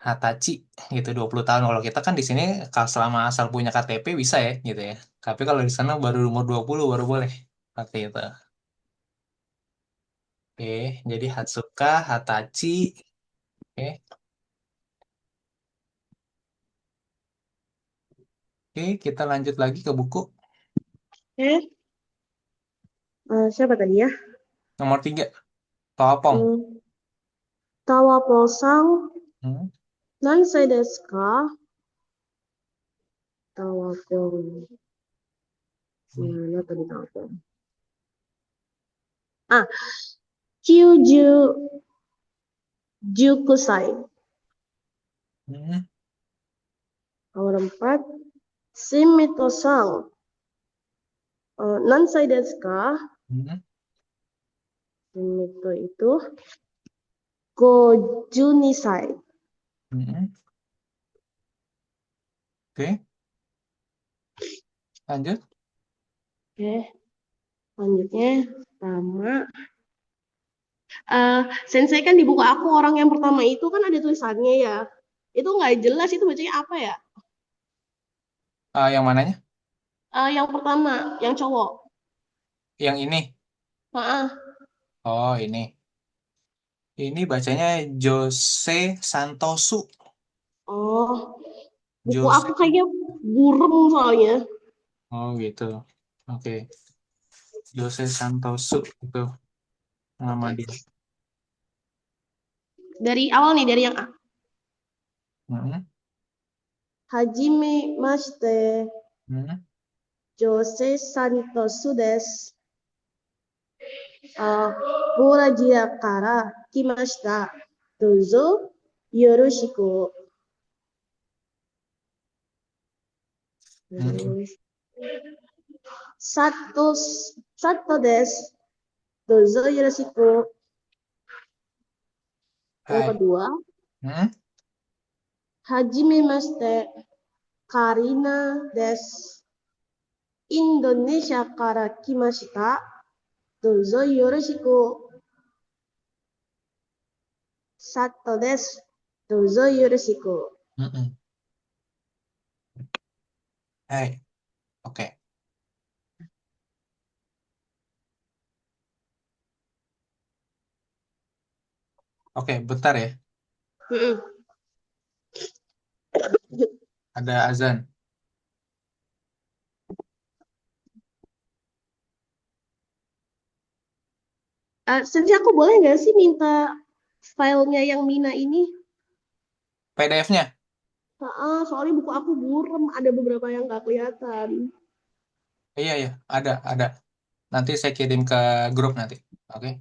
Hatachi gitu 20 tahun. Kalau kita kan di sini kalau selama asal punya KTP bisa ya gitu ya. Tapi kalau di sana baru umur 20 baru boleh. Seperti itu. Oke, jadi Hatsuka, Hatachi. Oke, oke, kita lanjut lagi ke buku Eh, siapa tadi ya? nomor 3, Toapong. Hmm, Tawapo-san, Hmm, nansai desu ka? Tawapo. Mana tadi Tawapo? 99 歳. hmm, Nomor 4, Shimito-san, nansai desu ka? hmm, Shimito itu 52 歳. hmm. Oke, lanjut. Oke, selanjutnya sama. Sensei kan di buku aku orang yang pertama itu kan ada tulisannya ya. Itu nggak jelas itu bacanya apa ya? Yang mananya? Yang pertama, yang cowok. Yang ini. Heeh. Oh, ini. Ini bacanya Jose Santosu. Oh, buku Jose. aku kayaknya burem soalnya. Oh, gitu. Oke. Jose Santosu itu nama Oke. dia. Dari awal nih, dari yang A. Hmm, Hajime mashite, hmm. Jose Santosu desu. Bolajia kara kimashita. Dozo yoroshiku. Hmm. Terus, Sato, Sato desu. Dozo yoroshiku. Yang Hai. kedua, Hmm. hajimemashite, Karina desu. Indonesia kara kimashita. Dozo yoroshiku. Sato desu. Dozo yoroshiku. Hmm. Hai. Oke. Oke, bentar ya. Mm-mm. Ada azan. Sensei, aku boleh nggak sih minta filenya yang Mina ini? PDF-nya? Soalnya buku aku burem, ada beberapa yang nggak kelihatan. Iya, iya, ada. Nanti saya kirim ke grup nanti. Oke.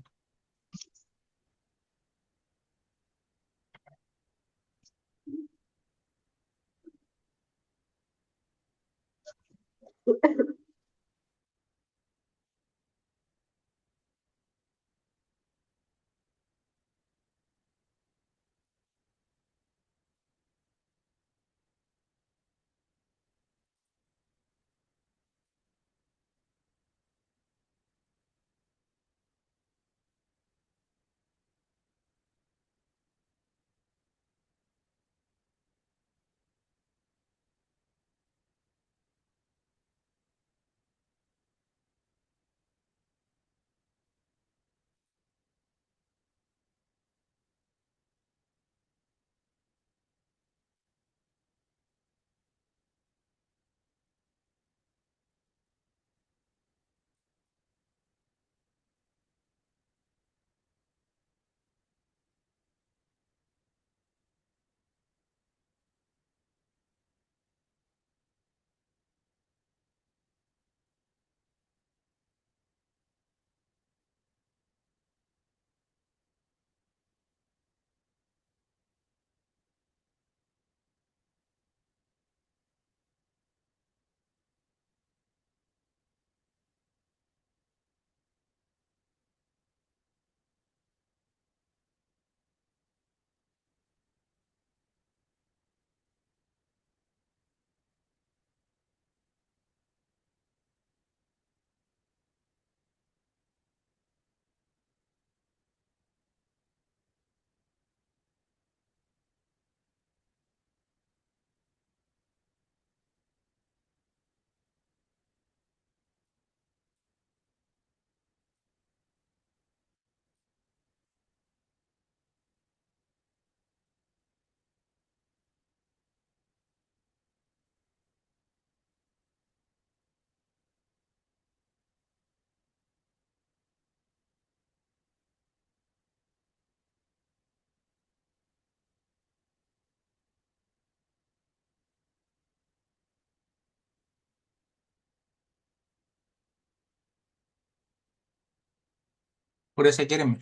Udah saya kirim.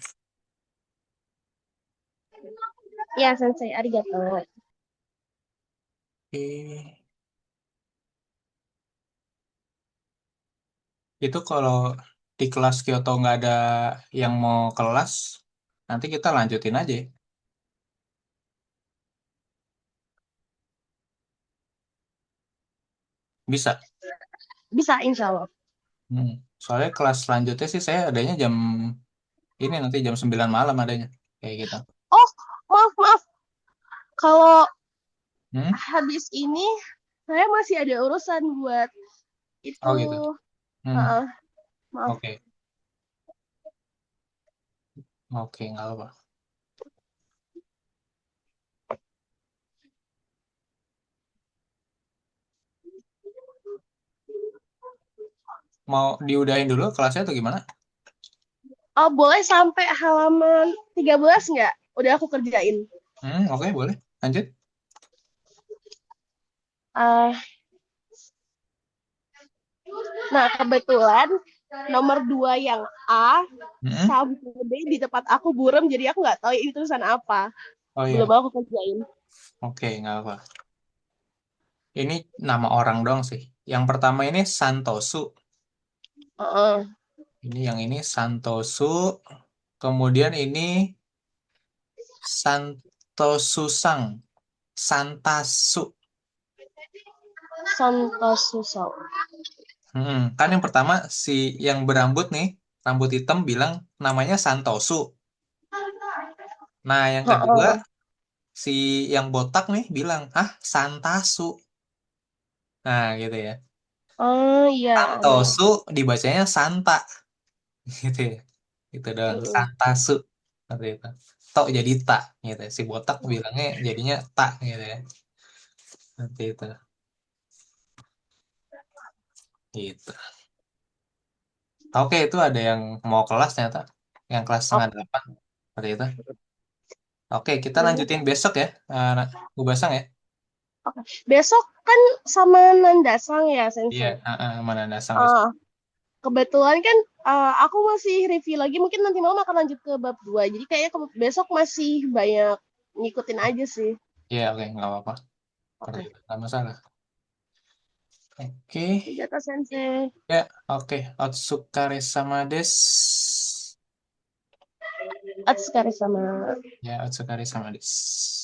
Ya, Sensei, arigato. Oke. Itu kalau di kelas Kyoto nggak ada yang mau kelas, nanti kita lanjutin aja. Bisa. Bisa, insya Allah. Hmm. Soalnya kelas selanjutnya sih saya adanya jam ini nanti jam 9 malam adanya. Kayak gitu. Oh, maaf, maaf. Kalau Hmm? habis ini, saya masih ada urusan buat Oh itu. gitu. Hmm. Heeh, maaf. Oke. Oke, nggak apa. Mau diudahin dulu kelasnya atau gimana? Oh, boleh sampai halaman 13 nggak? Udah aku kerjain. Oke, boleh. Lanjut. Ah, nah, kebetulan nomor 2 yang A Hmm. sampai B di tempat aku buram, jadi aku nggak tahu itu tulisan apa. Oh Belum iya. aku kerjain. Oke, nggak apa. Ini nama orang dong sih. Yang pertama ini Santosu. Heeh. Ini yang ini Santosu. Kemudian ini Santosusang. Santasu. Santos Susau. Kan yang pertama si yang berambut nih, rambut hitam bilang namanya Santosu. Nah, yang kedua Heeh. si yang botak nih bilang, ah Santasu. Nah, gitu ya. Oh iya. Santosu dibacanya Santa, gitu ya. Itu doang. Mm-mm. Santasu. Seperti itu. Tok jadi tak, gitu. Si botak bilangnya jadinya tak, gitu ya. Seperti itu. Gitu. Oke, itu ada yang mau kelas ternyata. yang kelas setengah Oke. 8 seperti itu. Oke, kita Mhm. lanjutin besok ya, Bu Basang ya. Oke. Besok kan sama Nandasang ya, Iya, Sensei. mana dasar besok. Ah, kebetulan kan aku masih review lagi, mungkin nanti malam akan lanjut ke bab 2. Jadi kayaknya besok masih banyak ngikutin aja sih. Iya, oke, nggak apa-apa. Seperti Oke. itu, nggak masalah. Oke, Senjata Sensei. ya, oke. Otsukare sama des. Atsukaresama. Ya, Otsukare sama des.